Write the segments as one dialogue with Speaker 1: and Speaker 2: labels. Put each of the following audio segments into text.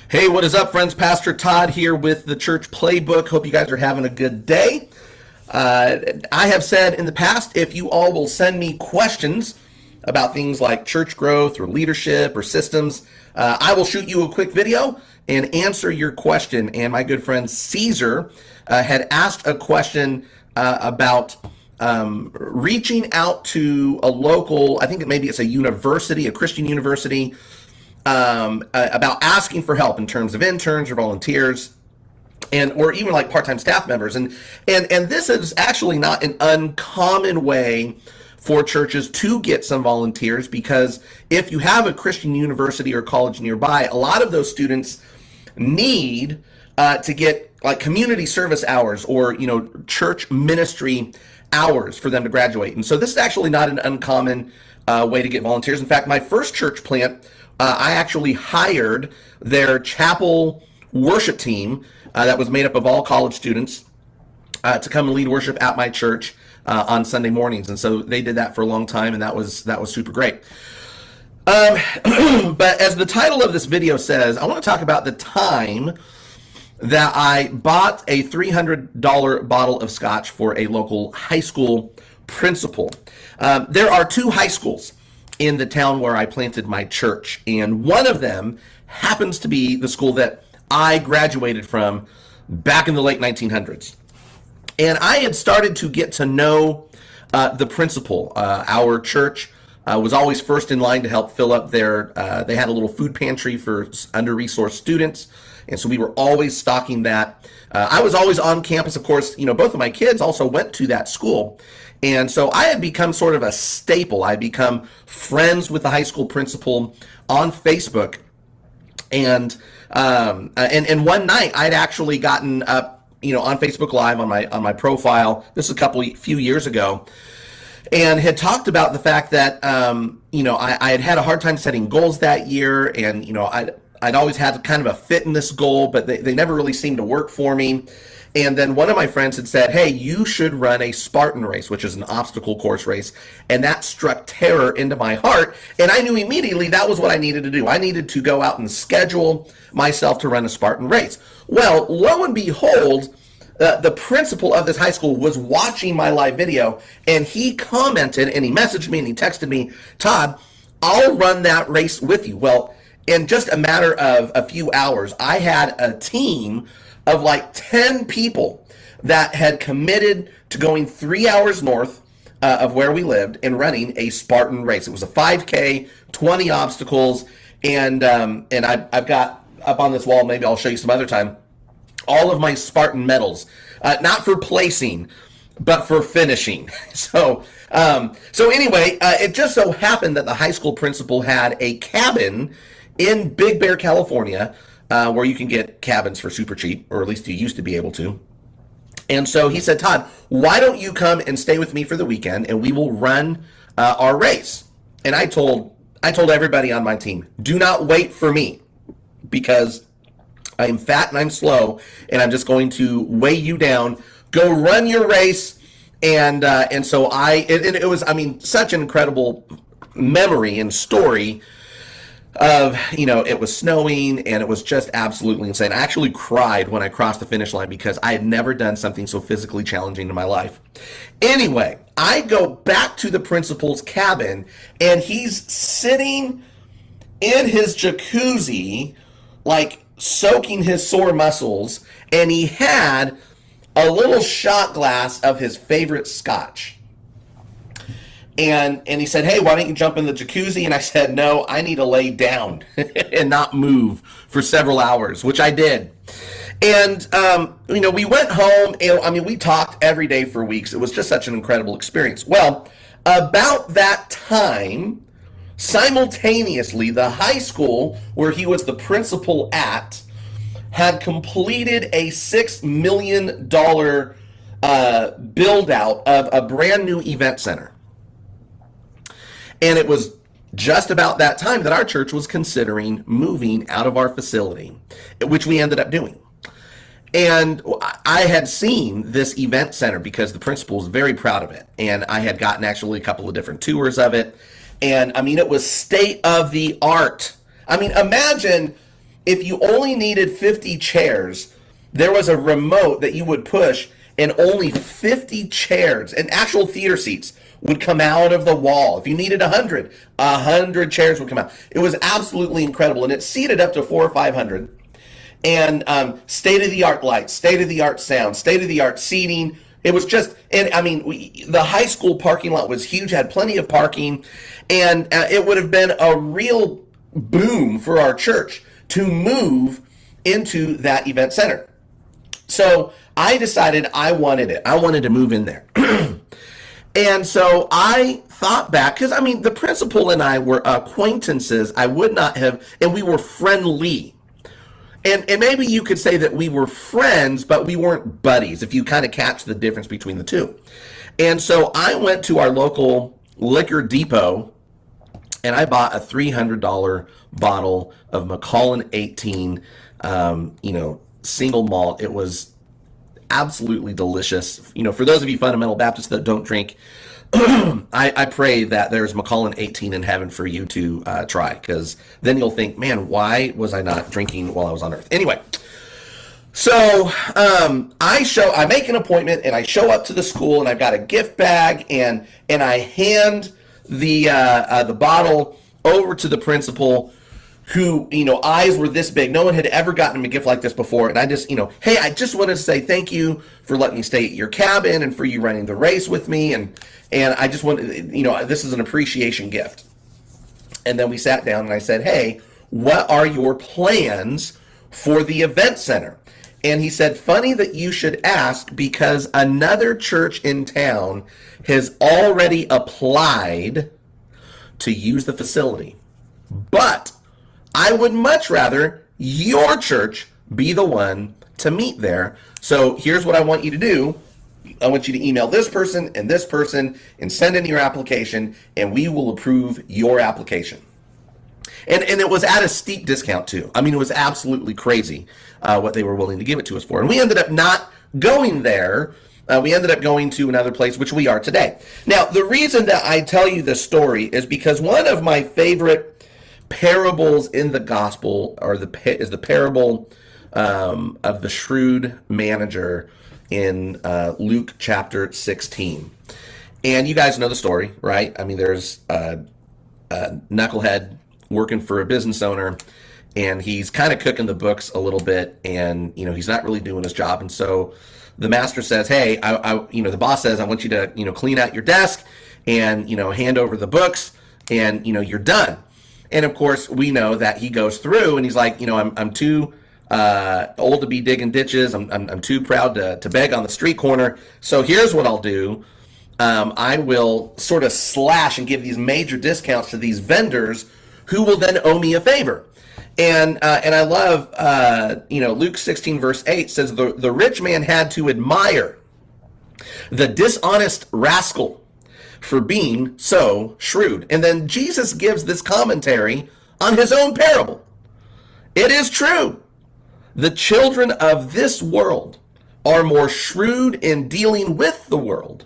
Speaker 1: Hey, what is up, friends? Pastor Todd here with the Church Playbook. Hope you guys are having a good day. I have said in the past, if you all will send me questions about things like church growth or leadership or systems, I will shoot you a quick video and answer your question. And my good friend Caesar had asked a question about reaching out to a local, I think maybe it's a university, a Christian university, about asking for help in terms of interns or volunteers, and or even like part-time staff members. And this is actually not an uncommon way for churches to get some volunteers, because if you have a Christian university or college nearby, a lot of those students need to get like community service hours or church ministry hours for them to graduate. And so this is actually not an uncommon way to get volunteers. In fact, my first church plant, I actually hired their chapel worship team that was made up of all college students to come and lead worship at my church on Sunday mornings. And so they did that for a long time, and that was super great. But as the title of this video says, I want to talk about the time that I bought a $300 bottle of scotch for a local high school principal. There are two high schools in the town where I planted my church, and one of them happens to be the school that I graduated from back in the late 1900s. And I had started to get to know the principal. Our church was always first in line to help fill up their, they had a little food pantry for under-resourced students, and so we were always stocking that. I was always on campus, of course. Both of my kids also went to that school. And so I had become sort of a staple. I had become friends with the high school principal on Facebook. And one night I'd actually gotten up, on Facebook Live on my profile. This is few years ago, and had talked about the fact that I had a hard time setting goals that year, and I'd always had kind of a fitness goal, but they never really seemed to work for me. And then one of my friends had said, hey, you should run a Spartan race, which is an obstacle course race. And that struck terror into my heart. And I knew immediately that was what I needed to do. I needed to go out and schedule myself to run a Spartan race. Well, lo and behold, the principal of this high school was watching my live video, and he commented, and he messaged me, and he texted me, Todd, I'll run that race with you. Well, in just a matter of a few hours, I had a team of like 10 people that had committed to going 3 hours north of where we lived and running a Spartan race. It was a 5K, 20 obstacles, and I've got up on this wall, maybe I'll show you some other time, all of my Spartan medals, not for placing, but for finishing. So anyway, it just so happened that the high school principal had a cabin in Big Bear, California, where you can get cabins for super cheap, or at least you used to be able to. And so he said, Todd, why don't you come and stay with me for the weekend, and we will run our race. And I told everybody on my team, do not wait for me, because I am fat and I'm slow, and I'm just going to weigh you down. Go run your race. And so it was, such an incredible memory and story of, it was snowing, and it was just absolutely insane. I actually cried when I crossed the finish line, because I had never done something so physically challenging in my life. Anyway, I go back to the principal's cabin, and he's sitting in his jacuzzi, like soaking his sore muscles, and he had a little shot glass of his favorite scotch. And he said, hey, why don't you jump in the jacuzzi? And I said, no, I need to lay down and not move for several hours, which I did. And, we went home, and we talked every day for weeks. It was just such an incredible experience. Well, about that time, simultaneously, the high school where he was the principal at had completed a $6 million build out of a brand new event center. And it was just about that time that our church was considering moving out of our facility, which we ended up doing. And I had seen this event center because the principal was very proud of it. And I had gotten actually a couple of different tours of it. And it was state of the art. Imagine if you only needed 50 chairs, there was a remote that you would push, and only 50 chairs and actual theater seats would come out of the wall. If you needed 100 chairs would come out. It was absolutely incredible, and it seated up to 400 or 500. And state-of-the-art lights, state-of-the-art sound, state-of-the-art seating. It was just, and I mean, the high school parking lot was huge, had plenty of parking, and it would have been a real boom for our church to move into that event center. So I decided I wanted it. I wanted to move in there. And so I thought back, because I mean, the principal and I were acquaintances. I would not have, and we were friendly. And maybe you could say that we were friends, but we weren't buddies, if you kind of catch the difference between the two. And so I went to our local liquor depot, and I bought a $300 bottle of Macallan 18, single malt. It was absolutely delicious. For those of you fundamental Baptists that don't drink, I pray that there's Macallan 18 in heaven for you to try, because then you'll think, man, why was I not drinking while I was on earth? Anyway, so I make an appointment, and I show up to the school, and I've got a gift bag, and I hand the bottle over to the principal, who, eyes were this big. No one had ever gotten him a gift like this before. And I just, hey, I just wanted to say thank you for letting me stay at your cabin and for you running the race with me. And I just want, this is an appreciation gift. And then we sat down, and I said, hey, what are your plans for the event center? And he said, funny that you should ask, because another church in town has already applied to use the facility. But I would much rather your church be the one to meet there. So here's what I want you to do. I want you to email this person and send in your application, and we will approve your application. And it was at a steep discount too. I mean, it was absolutely crazy what they were willing to give it to us for. And we ended up not going there. We ended up going to another place, which we are today. Now, the reason that I tell you this story is because one of my favorite parables in the gospel is the parable of the shrewd manager in Luke chapter 16. And you guys know the story, right? I mean, there's a knucklehead working for a business owner, and he's kind of cooking the books a little bit, and he's not really doing his job. And so the master says, hey, the boss says, I want you to clean out your desk and hand over the books, and you're done. And of course, we know that he goes through, and he's like, I'm too old to be digging ditches. I'm too proud to beg on the street corner. So here's what I'll do. I will sort of slash and give these major discounts to these vendors who will then owe me a favor. And I love, Luke 16 verse 8 says, the rich man had to admire the dishonest rascal for being so shrewd. And then Jesus gives this commentary on his own parable. It is true. The children of this world are more shrewd in dealing with the world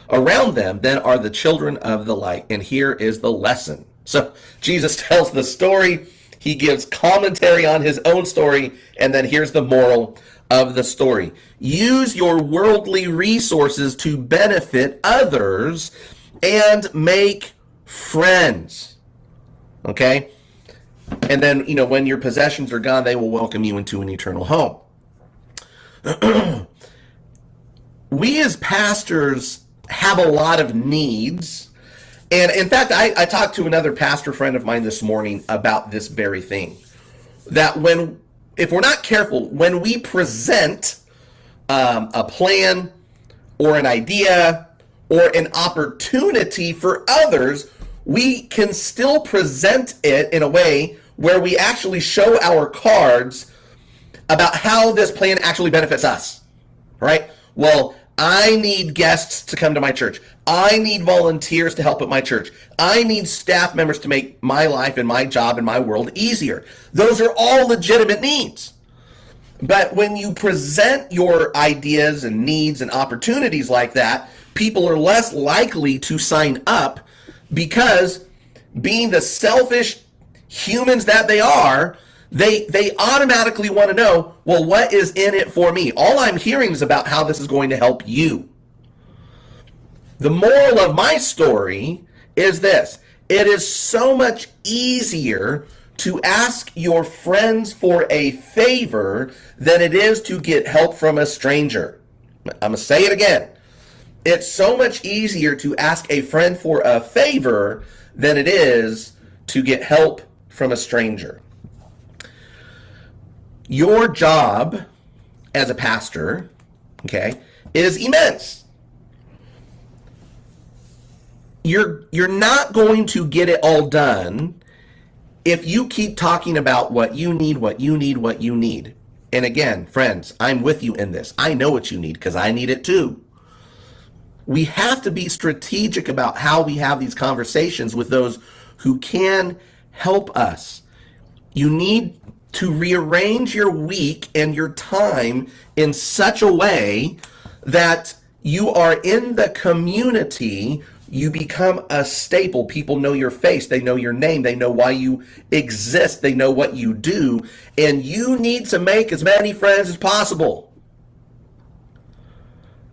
Speaker 1: around them than are the children of the light. And here is the lesson. So Jesus tells the story. He gives commentary on his own story. And then here's the moral of the story. Use your worldly resources to benefit others and make friends. Okay? And then, when your possessions are gone, they will welcome you into an eternal home. We as pastors have a lot of needs. And in fact, I talked to another pastor friend of mine this morning about this very thing. That if we're not careful, when we present a plan or an idea or an opportunity for others, we can still present it in a way where we actually show our cards about how this plan actually benefits us, right? Well, I need guests to come to my church. I need volunteers to help at my church. I need staff members to make my life and my job and my world easier. Those are all legitimate needs. But when you present your ideas and needs and opportunities like that, people are less likely to sign up, because being the selfish humans that they are, They automatically want to know, well, what is in it for me? All I'm hearing is about how this is going to help you. The moral of my story is this. It is so much easier to ask your friends for a favor than it is to get help from a stranger. I'm going to say it again. It's so much easier to ask a friend for a favor than it is to get help from a stranger. Your job as a pastor, okay, is immense. You're not going to get it all done if you keep talking about what you need, what you need, what you need. And again, friends, I'm with you in this. I know what you need because I need it too. We have to be strategic about how we have these conversations with those who can help us. You need to rearrange your week and your time in such a way that you are in the community. You become a staple. People know your face. They know your name. They know why you exist. They know what you do. And you need to make as many friends as possible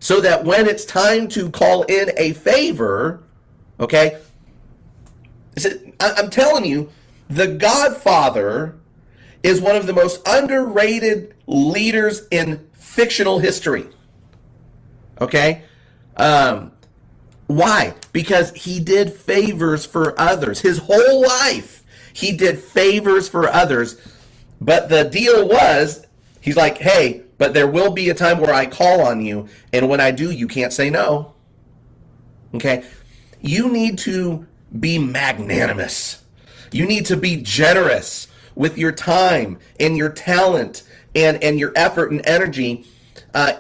Speaker 1: so that when it's time to call in a favor, okay, I'm telling you, The Godfather is one of the most underrated leaders in fictional history. Okay? Why? Because he did favors for others. His whole life, he did favors for others. But the deal was, he's like, hey, but there will be a time where I call on you, and when I do, you can't say no. Okay? You need to be magnanimous. You need to be generous with your time and your talent and your effort and energy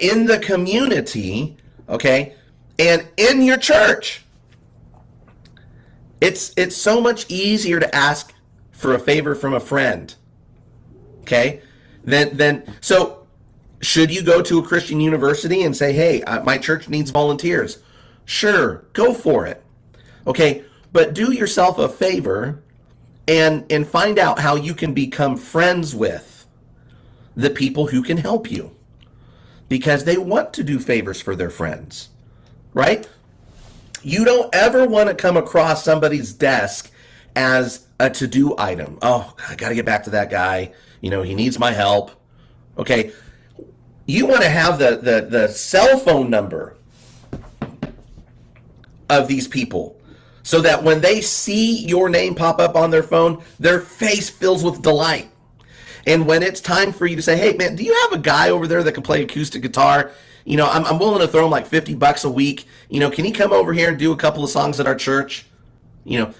Speaker 1: in the community, okay, and in your church. It's so much easier to ask for a favor from a friend, okay? So should you go to a Christian university and say, hey, my church needs volunteers? Sure, go for it, okay? But do yourself a favor and find out how you can become friends with the people who can help you, because they want to do favors for their friends, right? You don't ever want to come across somebody's desk as a to-do item. Oh, I got to get back to that guy. You know, he needs my help. Okay. You want to have the cell phone number of these people so that when they see your name pop up on their phone, their face fills with delight. And when it's time for you to say, hey, man, do you have a guy over there that can play acoustic guitar? You know, I'm willing to throw him like $50 a week. You know, can he come over here and do a couple of songs at our church? You know,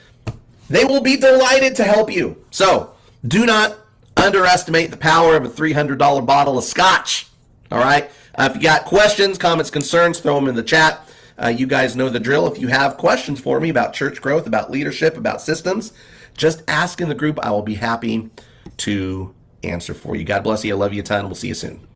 Speaker 1: they will be delighted to help you. So do not underestimate the power of a $300 bottle of scotch. All right. If you got questions, comments, concerns, throw them in the chat. You guys know the drill. If you have questions for me about church growth, about leadership, about systems, just ask in the group. I will be happy to answer for you. God bless you. I love you a ton. We'll see you soon.